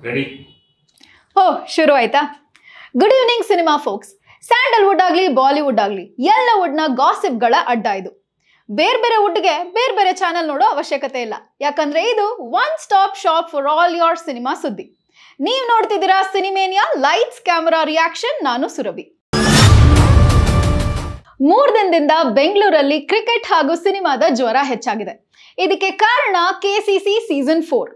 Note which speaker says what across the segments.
Speaker 1: Ready
Speaker 2: ಓ ಶುರು ಆಯ್ತಾ. Good evening cinema forks. Sandalwood ಆಗಲಿ ಬಾಲಿವುಡ್ ಆಗಲಿ ಎಲ್ಲವುಡ್ನ ಗಾಸಿಪ್ಗಳ ಅಡ್ಡ ಇದು. ಬೇರೆ ಬೇರೆ ವುಡ್ಗೆ ಬೇರೆ ಬೇರೆ ಚಾನೆಲ್ ನೋಡೋ ಅವಶ್ಯಕತೆ ಇಲ್ಲ, ಯಾಕಂದ್ರೆ ಇದು one stop shop for all your cinema ಸುದ್ದಿ. ನೀವು ನೋಡ್ತಿದ್ದೀರಾ ಸಿನಿಮೇನಿಯಾ ಲೈಟ್ಸ್ ಕ್ಯಾಮರಾ ರಿಯಾಕ್ಷನ್. ನಾನು ಸುರಭಿ. 3 ದಿನದಿಂದ ಬೆಂಗಳೂರಲ್ಲಿ ಕ್ರಿಕೆಟ್ ಹಾಗೂ ಸಿನಿಮಾದ ಜ್ವರ ಹೆಚ್ಚಾಗಿದೆ. ಇದಕ್ಕೆ ಕಾರಣ ಕೆಸಿಸಿ ಸೀಸನ್ 4.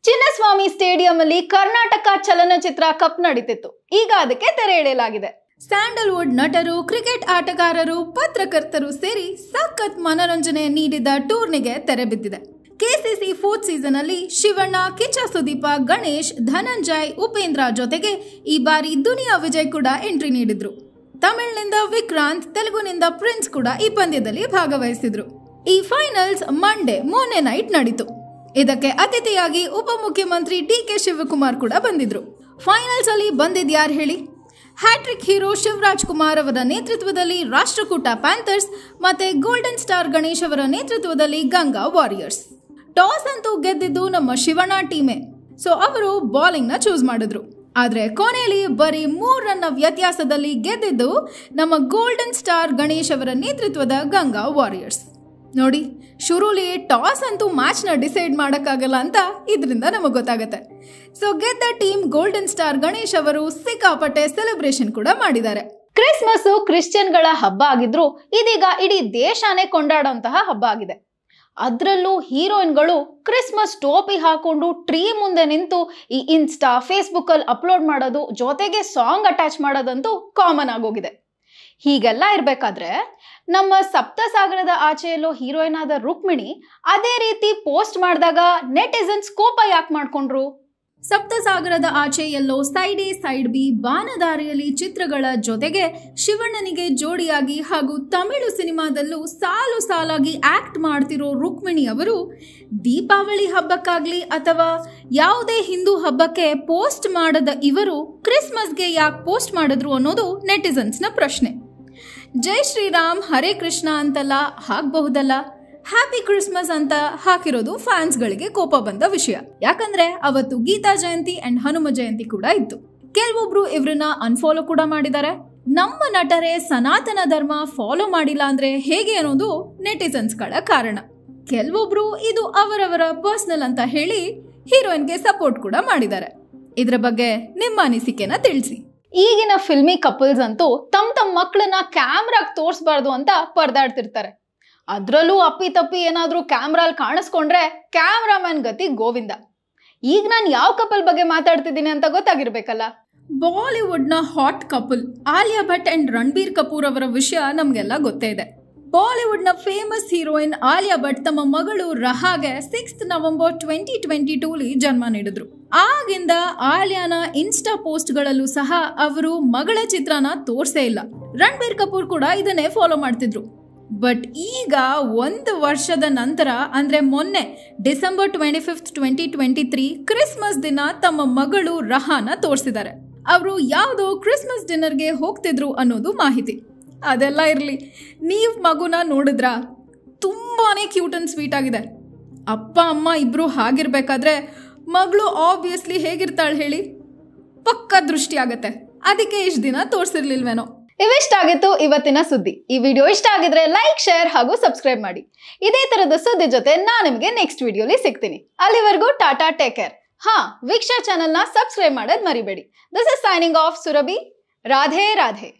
Speaker 2: ಚಿನ್ನಸ್ವಾಮಿ ಸ್ಟೇಡಿಯಂ ಅಲ್ಲಿ ಕರ್ನಾಟಕ ಚಲನಚಿತ್ರ ಕಪ್ ನಡೀತಿತ್ತು. ಈಗ ಅದಕ್ಕೆ ತೆರೆ ಎಳೆಯಲಾಗಿದೆ. ಸ್ಯಾಂಡಲ್ವುಡ್ ನಟರು, ಕ್ರಿಕೆಟ್ ಆಟಗಾರರು, ಪತ್ರಕರ್ತರು ಸೇರಿ ಸಖತ್ ಮನೋರಂಜನೆ ನೀಡಿದ ಟೂರ್ನಿಗೆ ತೆರೆ ಬಿದ್ದಿದೆ. ಕೆಸಿಸಿ 4th ಸೀಸನ್ ಅಲ್ಲಿ ಶಿವಣ್ಣ, ಕಿಚ್ಚ ಸುದೀಪ, ಗಣೇಶ್, ಧನಂಜಯ್, ಉಪೇಂದ್ರ ಜೊತೆಗೆ ಈ ಬಾರಿ ದುನಿಯಾ ವಿಜಯ್ ಕೂಡ ಎಂಟ್ರಿ ನೀಡಿದ್ರು. ತಮಿಳಿನಿಂದ ವಿಕ್ರಾಂತ್, ತೆಲುಗುನಿಂದ ಪ್ರಿನ್ಸ್ ಕೂಡ ಈ ಪಂದ್ಯದಲ್ಲಿ ಭಾಗವಹಿಸಿದ್ರು. ಈ ಫೈನಲ್ಸ್ ಮೊನ್ನೆ ನೈಟ್ ನಡೀತು. ಇದಕ್ಕೆ ಅತಿಥಿಯಾಗಿ ಉಪಮುಖ್ಯಮಂತ್ರಿ ಡಿ.ಕೆ. ಶಿವಕುಮಾರ್ ಕೂಡ ಬಂದಿದ್ರು. ಫೈನಲ್ಸ್ ಅಲ್ಲಿ ಬಂದಿದ್ಯಾರು ಹೇಳಿ? ಹ್ಯಾಟ್ರಿಕ್ ಹೀರೋ ಶಿವರಾಜ್ ಕುಮಾರ್ ಅವರ ನೇತೃತ್ವದಲ್ಲಿ ರಾಷ್ಟ್ರಕೂಟ ಪ್ಯಾಂಥರ್ಸ್ ಮತ್ತೆ ಗೋಲ್ಡನ್ ಸ್ಟಾರ್ ಗಣೇಶ್ ಅವರ ನೇತೃತ್ವದಲ್ಲಿ ಗಂಗಾ ವಾರಿಯರ್ಸ್. ಟಾಸ್ ಅಂತೂ ಗೆದ್ದಿದ್ದು ನಮ್ಮ ಶಿವಣ್ಣ ಟೀಮೇ. ಸೊ ಅವರು ಬೌಲಿಂಗ್ ನ ಚೂಸ್ ಮಾಡಿದ್ರು. ಆದ್ರೆ ಕೊನೆಯಲ್ಲಿ ಬರೀ 3 ರನ್ನ ವ್ಯತ್ಯಾಸದಲ್ಲಿ ಗೆದ್ದಿದ್ದು ನಮ್ಮ ಗೋಲ್ಡನ್ ಸ್ಟಾರ್ ಗಣೇಶ್ ಅವರ ನೇತೃತ್ವದ ಗಂಗಾ ವಾರಿಯರ್ಸ್. ನೋಡಿ, ಶುರುಲಿ ಟಾಸ್ ಅಂತೂ ಮ್ಯಾಚ್ ನ ಡಿಸೈಡ್ ಮಾಡಕ್ಕಾಗಲ್ಲ ಅಂತ ಇದರಿಂದ ನಮಗೆ ಗೊತ್ತಾಗುತ್ತೆ. ಸೊ ಗೆದ್ದ ಟೀಮ್ ಗೋಲ್ಡನ್ ಸ್ಟಾರ್ ಗಣೇಶ್ ಅವರು ಸಿಕ್ಕಾಪಟ್ಟೆ ಸೆಲೆಬ್ರೇಷನ್ ಕೂಡ ಮಾಡಿದ್ದಾರೆ. ಕ್ರಿಸ್ಮಸ್ ಕ್ರಿಶ್ಚಿಯನ್ಗಳ ಹಬ್ಬ ಆಗಿದ್ರು ಇದೀಗ ಇಡೀ ದೇಶಾನೇ ಕೊಂಡಾಡುವಂತಹ ಹಬ್ಬ ಆಗಿದೆ. ಅದರಲ್ಲೂ ಹೀರೋಯಿನ್ಗಳು ಕ್ರಿಸ್ಮಸ್ ಟೋಪಿ ಹಾಕೊಂಡು ಟ್ರೀ ಮುಂದೆ ನಿಂತು ಈ ಇನ್ಸ್ಟಾ, ಫೇಸ್ಬುಕ್ ಅಲ್ಲಿ ಅಪ್ಲೋಡ್ ಮಾಡೋದು, ಜೊತೆಗೆ ಸಾಂಗ್ ಅಟ್ಯಾಚ್ ಮಾಡೋದಂತೂ ಕಾಮನ್ ಆಗೋಗಿದೆ. ಹೀಗೆಲ್ಲ ಇರ್ಬೇಕಾದ್ರೆ ನಮ್ಮ ಸಪ್ತಸಾಗರದ ಆಚೆಯಲ್ಲೋ ಹೀರೋಯಿನ್ ಆದ ರುಕ್ಮಿಣಿ ಅದೇ ರೀತಿ ಪೋಸ್ಟ್ ಮಾಡಿದಾಗ ನೆಟಿಸನ್ಸ್ ಕೋಪ ಯಾಕೆ ಮಾಡ್ಕೊಂಡ್ರು? ಸಪ್ತಸಾಗರದ ಆಚೆ ಎಲ್ಲೋ ಸೈಡ್ ಎ ಸೈಡ್ ಬಿ ಬಾನದಾರಿಯಲ್ಲಿ ಚಿತ್ರಗಳ ಜೊತೆಗೆ ಶಿವಣ್ಣನಿಗೆ ಜೋಡಿಯಾಗಿ ಹಾಗೂ ತಮಿಳು ಸಿನಿಮಾದಲ್ಲೂ ಸಾಲು ಸಾಲಾಗಿ ಆಕ್ಟ್ ಮಾಡ್ತಿರೋ ರುಕ್ಮಿಣಿ ಅವರು ದೀಪಾವಳಿ ಹಬ್ಬಕ್ಕಾಗ್ಲಿ ಅಥವಾ ಯಾವುದೇ ಹಿಂದೂ ಹಬ್ಬಕ್ಕೆ ಪೋಸ್ಟ್ ಮಾಡದ ಇವರು ಕ್ರಿಸ್ಮಸ್ಗೆ ಯಾಕೆ ಪೋಸ್ಟ್ ಮಾಡಿದ್ರು ಅನ್ನೋದು ನೆಟಿಸನ್ಸ್ನ ಪ್ರಶ್ನೆ. ಜೈ ಶ್ರೀರಾಮ್, ಹರೇ ಕೃಷ್ಣ ಅಂತೆಲ್ಲ ಹಾಕಬಹುದಲ್ಲ, ಹ್ಯಾಪಿ ಕ್ರಿಸ್ಮಸ್ ಅಂತ ಹಾಕಿರೋದು ಫ್ಯಾನ್ಸ್ಗಳಿಗೆ ಕೋಪ ಬಂದ ವಿಷಯ. ಯಾಕಂದ್ರೆ ಅವತ್ತು ಗೀತಾ ಜಯಂತಿ ಅಂಡ್ ಹನುಮ ಜಯಂತಿ ಕೂಡ ಇತ್ತು. ಕೆಲವೊಬ್ರು ಇವ್ರನ್ನ ಅನ್ಫಾಲೋ ಕೂಡ ಮಾಡಿದ್ದಾರೆ. ನಮ್ಮ ನಟರೇ ಸನಾತನ ಧರ್ಮ ಫಾಲೋ ಮಾಡಿಲ್ಲ ಅಂದ್ರೆ ಹೇಗೆ ಅನ್ನೋದು ನೆಟಿಸನ್ಸ್ಗಳ ಕಾರಣ. ಕೆಲವೊಬ್ರು ಇದು ಅವರವರ ಪರ್ಸನಲ್ ಅಂತ ಹೇಳಿ ಹೀರೋಯಿನ್ಗೆ ಸಪೋರ್ಟ್ ಕೂಡ ಮಾಡಿದ್ದಾರೆ. ಇದ್ರ ಬಗ್ಗೆ ನಿಮ್ಮ ಅನಿಸಿಕೆನ ತಿಳಿಸಿ. ಈಗಿನ ಫಿಲ್ಮಿ ಕಪಲ್ಸ್ ಅಂತೂ ತಮ್ಮ ಮಕ್ಕಳನ್ನ ಕ್ಯಾಮ್ರಾಗ್ ತೋರಿಸಬಾರ್ದು ಅಂತ ಪರದಾಡ್ತಿರ್ತಾರೆ. ಅದ್ರಲ್ಲೂ ಅಪ್ಪಿ ತಪ್ಪಿ ಏನಾದ್ರೂ ಕ್ಯಾಮ್ರಾಲ್ ಕಾಣಿಸ್ಕೊಂಡ್ರೆ ಕ್ಯಾಮ್ರಾಮನ್ ಗತಿ ಗೋವಿಂದ. ಈಗ ನಾನು ಯಾವ ಕಪಲ್ ಬಗ್ಗೆ ಮಾತಾಡ್ತಿದ್ದೀನಿ ಅಂತ ಗೊತ್ತಾಗಿರ್ಬೇಕಲ್ಲ. ಬಾಲಿವುಡ್ ನ hot couple Alia Bhatt and Ranbir Kapoor ಅವರ ವಿಷಯ ನಮ್ಗೆಲ್ಲ ಗೊತ್ತೇ ಇದೆ. ಬಾಲಿವುಡ್ ನ ಫೇಮಸ್ ಹೀರೋಯಿನ್ ಆಲಿಯಾ ಭಟ್ ತಮ್ಮ ಮಗಳು ರಹಾಗೆ 6th ನವೆಂಬರ್ 2022 ಜನ್ಮ ನೀಡಿದ್ರು. ಆಗಿಂದ ಆಲಿಯಾನ ಇನ್ಸ್ಟಾ ಪೋಸ್ಟ್ ಗಳಲ್ಲೂ ಸಹ ಅವರು ಮಗಳ ಚಿತ್ರನ ತೋರ್ಸೇ ಇಲ್ಲ. ರಣಬೀರ್ ಕಪೂರ್ ಕೂಡ ಇದನ್ನೇ ಫಾಲೋ ಮಾಡ್ತಿದ್ರು. ಬಟ್ ಈಗ 1 ವರ್ಷದ ನಂತರ ಅಂದ್ರೆ ಮೊನ್ನೆ ಡಿಸೆಂಬರ್ 25, 2023 ಕ್ರಿಸ್ಮಸ್ ದಿನ ತಮ್ಮ ಮಗಳು ರಹಾನ ತೋರಿಸಿದ್ದಾರೆ. ಅವರು ಯಾವುದೋ ಕ್ರಿಸ್ಮಸ್ ಡಿನ್ನರ್ಗೆ ಹೋಗ್ತಿದ್ರು ಅನ್ನೋದು ಮಾಹಿತಿ. ಅದೆಲ್ಲ ಇರಲಿ, ನೀವು ಮಗುನ ನೋಡಿದ್ರಾ? ತುಂಬಾನೇ ಕ್ಯೂಟ್ ಅಂಡ್ ಸ್ವೀಟ್ ಆಗಿದೆ. ಅಪ್ಪ ಅಮ್ಮ ಇಬ್ರು ಹಾಗಿರ್ಬೇಕಾದ್ರೆ ಮಗಳು ಆಬ್ವಿಯಸ್ಲಿ ಹೇಗಿರ್ತಾಳೆ ಹೇಳಿ? ಪಕ್ಕ ದೃಷ್ಟಿ ಆಗತ್ತೆ. ಅದಕ್ಕೆ ಇಷ್ಟು ದಿನ ತೋರಿಸಿರ್ಲಿಲ್ವೇನೋ. ಇವಿಷ್ಟಾಗಿತ್ತು ಇವತ್ತಿನ ಸುದ್ದಿ. ಈ ವಿಡಿಯೋ ಇಷ್ಟ ಆಗಿದ್ರೆ ಲೈಕ್, ಶೇರ್ ಹಾಗೂ ಸಬ್ಸ್ಕ್ರೈಬ್ ಮಾಡಿ. ಇದೇ ತರದ ಸುದ್ದಿ ಜೊತೆ ನಾನು ನಿಮಗೆ ನೆಕ್ಸ್ಟ್ ವಿಡಿಯೋಲಿ ಸಿಗ್ತೀನಿ. ಅಲ್ಲಿವರೆಗೂ ಟಾಟಾ, ಟೇಕ್ ಕೇರ್. ವೀಕ್ಷಾ ಚಾನೆಲ್ನ ಸಬ್ಸ್ಕ್ರೈಬ್ ಮಾಡೋದು ಮರಿಬೇಡಿ. This is signing off Surabhi. Radhe Radhe.